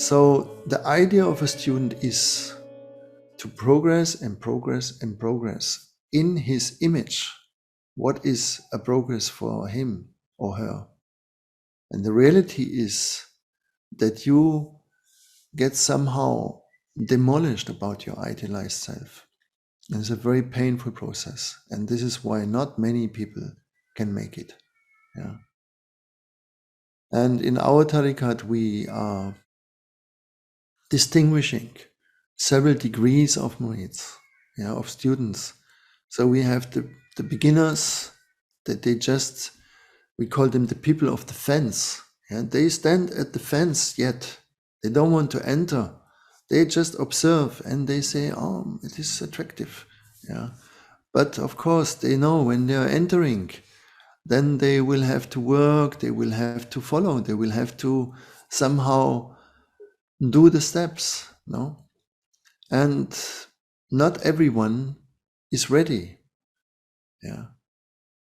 So the idea of a student is to progress and progress and progress in his image. What is a progress for him or her? And the reality is that you get somehow demolished about your idealized self. And it's a very painful process. And this is why not many people can make it. Yeah. And in our tariqat, we are distinguishing several degrees of murids, of students. So we have the beginners that we call them the people of the fence. And they stand at the fence yet. They don't want to enter. They just observe and they say, oh, it is attractive. Yeah. But of course, they know when they are entering, then they will have to work, they will have to follow, they will have to somehow do the steps, no? And not everyone is ready. Yeah.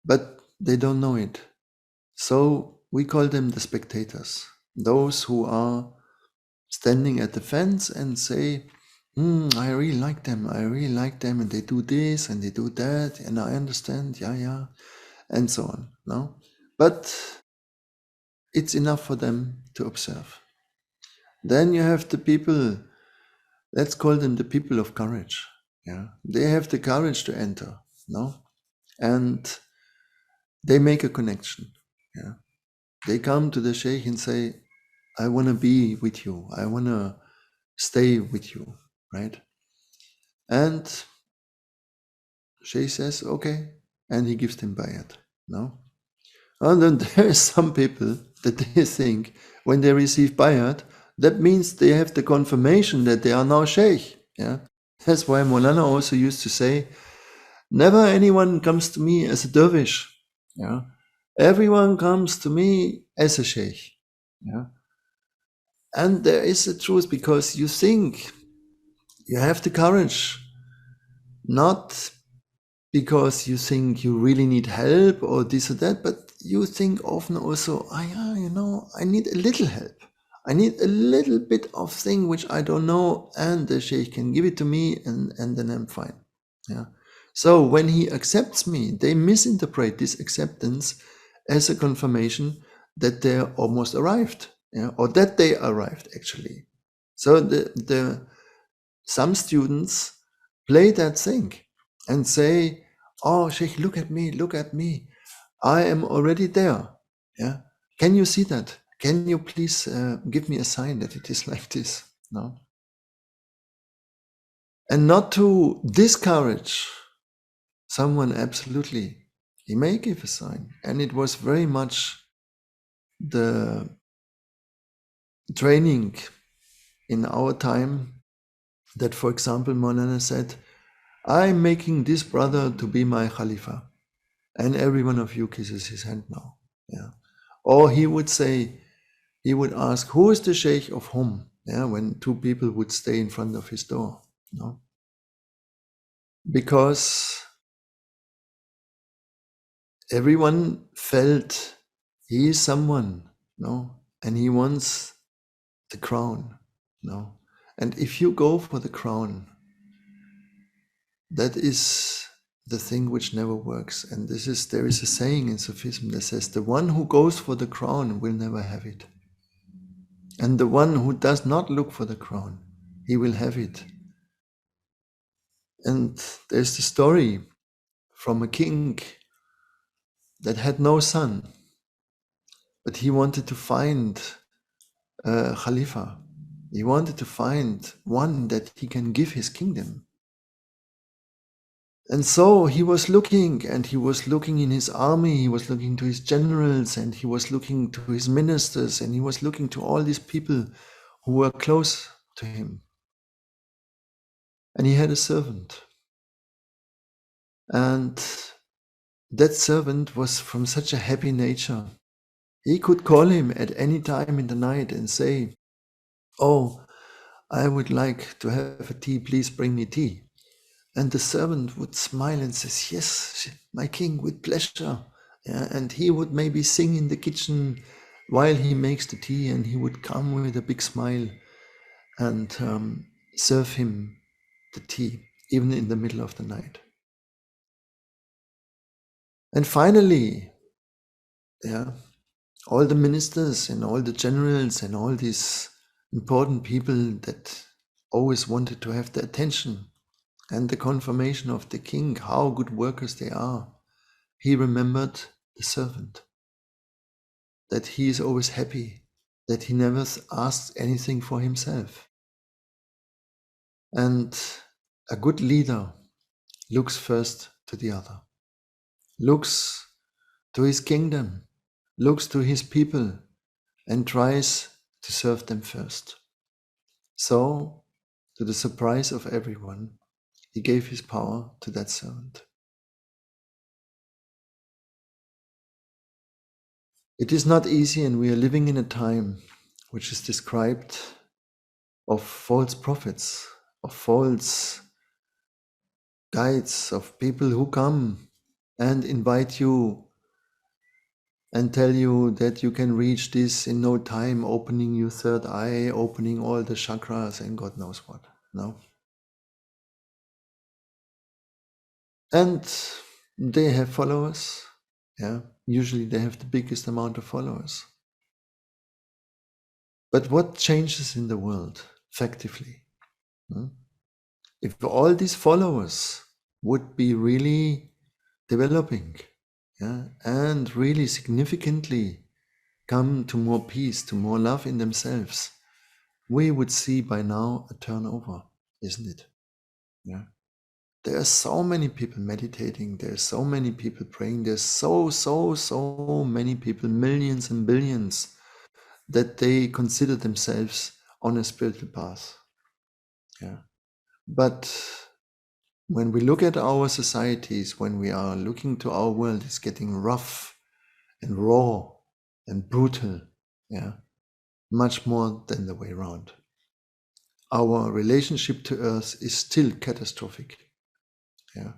But they don't know it. So we call them the spectators, those who are standing at the fence and say, I really like them, and they do this and they do that, and I understand, yeah, and so on. No? But it's enough for them to observe. Then you have the people, let's call them the people of courage. Yeah, they have the courage to enter, no? And they make a connection. Yeah, they come to the Sheikh and say, I want to be with you. I want to stay with you, right? And Sheikh says, okay. And he gives them bayat, no? And then there are some people that they think when they receive bayat, that means they have the confirmation that they are now Sheikh. Yeah, that's why Maulana also used to say, never anyone comes to me as a dervish. Yeah, everyone comes to me as a Sheikh. Yeah, and there is a truth because you think you have the courage, not because you think you really need help or this or that, but you think often also, I need a little help. I need a little bit of thing which I don't know, and the Sheikh can give it to me, and then I'm fine. Yeah. So when he accepts me, they misinterpret this acceptance as a confirmation that they're almost arrived, or that they arrived actually. So some students play that thing and say, oh, Sheikh, look at me. I am already there. Yeah. Can you see that? Can you please give me a sign that it is like this? No. And not to discourage someone, absolutely. He may give a sign. And it was very much the training in our time that, for example, Maulana said, I'm making this brother to be my Khalifa. And every one of you kisses his hand now. Yeah. Or he would ask, who is the Sheikh of whom? Yeah, when two people would stay in front of his door. No? Because everyone felt he is someone, no? And he wants the crown, no? And if you go for the crown, that is the thing which never works. And there is a saying in Sufism that says, the one who goes for the crown will never have it. And the one who does not look for the crown, he will have it. And there's the story from a king that had no son, but he wanted to find a Khalifa. He wanted to find one that he can give his kingdom. And so he was looking, and he was looking in his army, he was looking to his generals, and he was looking to his ministers, and he was looking to all these people who were close to him. And he had a servant. And that servant was from such a happy nature. He could call him at any time in the night and say, oh, I would like to have a tea, please bring me tea. And the servant would smile and says, yes, my king, with pleasure. Yeah, and he would maybe sing in the kitchen while he makes the tea, and he would come with a big smile and serve him the tea, even in the middle of the night. And finally, yeah, all the ministers and all the generals and all these important people that always wanted to have the attention and the confirmation of the king, how good workers they are. He remembered the servant, that he is always happy, that he never asks anything for himself. And a good leader looks first to the other, looks to his kingdom, looks to his people, and tries to serve them first. So, to the surprise of everyone, he gave his power to that servant. It is not easy, and we are living in a time which is described of false prophets, of false guides, of people who come and invite you and tell you that you can reach this in no time, opening your third eye, opening all the chakras and God knows what. No. And they have followers. Yeah. Usually they have the biggest amount of followers. But what changes in the world, effectively? If all these followers would be really developing, yeah, and really significantly come to more peace, to more love in themselves, we would see by now a turnover, isn't it? Yeah. There are so many people meditating, there are so many people praying, there's so many people, millions and billions, that they consider themselves on a spiritual path. Yeah. But when we look at our societies, when we are looking to our world, it's getting rough and raw and brutal, yeah, much more than the way around. Our relationship to earth is still catastrophic, yeah.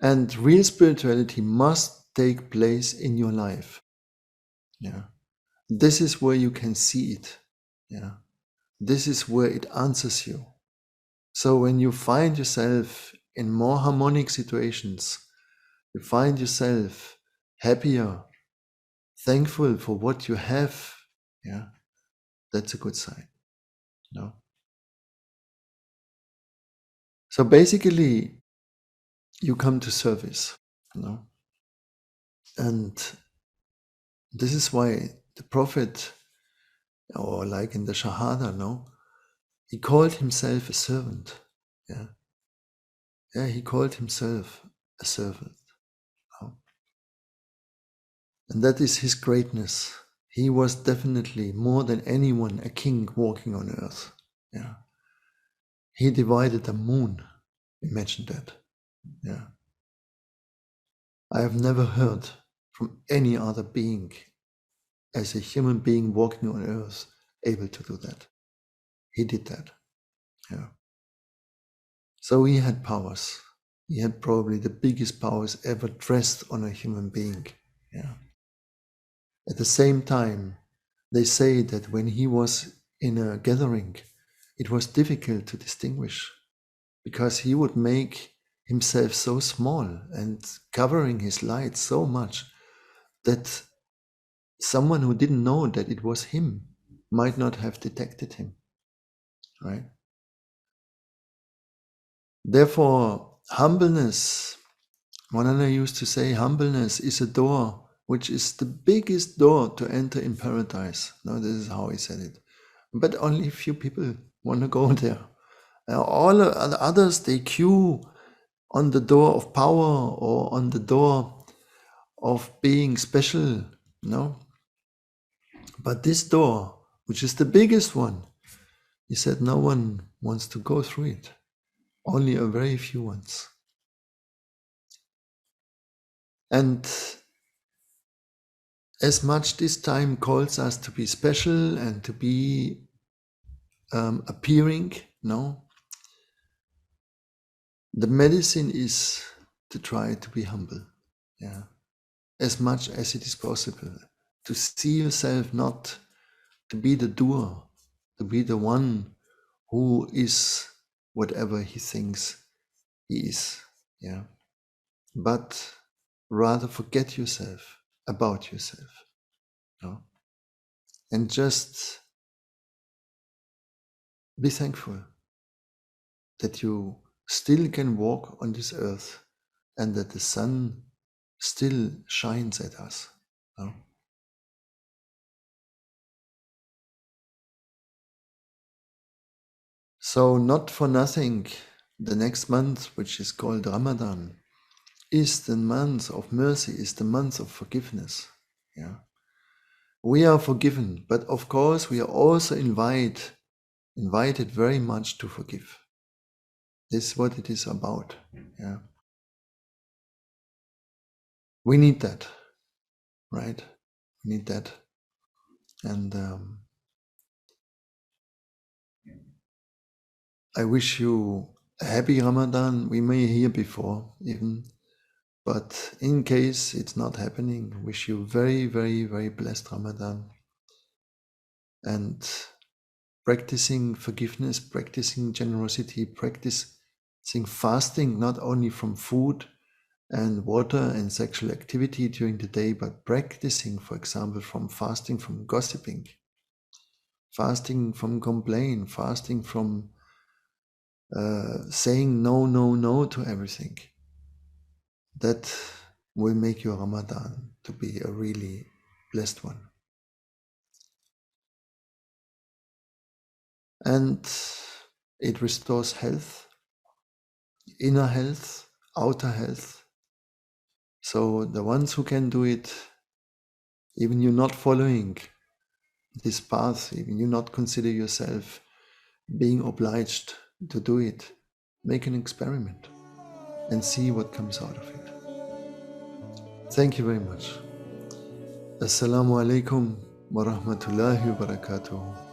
And real spirituality must take place in your life, yeah. This is where you can see it, yeah. This is where it answers you. So when you find yourself in more harmonic situations, you find yourself happier, thankful for what you have, yeah, that's a good sign. No. So basically, you come to service, no? And this is why the prophet, or like in the Shahada, no, he called himself a servant. Yeah, yeah, he called himself a servant. No? And that is his greatness. He was definitely more than anyone a king walking on earth. Yeah, he divided the moon. Imagine that. Yeah, I have never heard from any other being as a human being walking on earth able to do that. He did that. Yeah. So he had powers. He had probably the biggest powers ever dressed on a human being. Yeah. At the same time, they say that when he was in a gathering, it was difficult to distinguish because he would make himself so small and covering his light so much that someone who didn't know that it was him might not have detected him, right? Therefore, humbleness, Manana used to say, humbleness is a door which is the biggest door to enter in paradise. No, this is how he said it. But only a few people want to go there. All the others, they queue on the door of power or on the door of being special, no? But this door, which is the biggest one, he said no one wants to go through it. Only a very few ones. And as much this time calls us to be special and to be appearing, no? The medicine is to try to be humble, yeah, as much as it is possible. To see yourself not to be the doer, to be the one who is whatever he thinks he is. Yeah. But rather forget yourself about yourself. No? And just be thankful that you still can walk on this earth and that the sun still shines at us. No? So, not for nothing, the next month, which is called Ramadan, is the month of mercy, is the month of forgiveness. Yeah. We are forgiven, but of course we are also invited very much to forgive. This is what it is about. Yeah. We need that, right? We need that. And I wish you a happy Ramadan. We may hear before even, but in case it's not happening, wish you very, very, very blessed Ramadan. And practicing forgiveness, practicing generosity, practicing fasting, not only from food and water and sexual activity during the day, but practicing, for example, from fasting from gossiping, fasting from complaint, fasting from saying no, no, no to everything. That will make your Ramadan to be a really blessed one. And it restores health, inner health, outer health. So the ones who can do it, even you're not following this path, even you not consider yourself being obliged to do it, make an experiment and see what comes out of it. Thank you very much. Assalamu alaikum wa rahmatullahi wa barakatuh.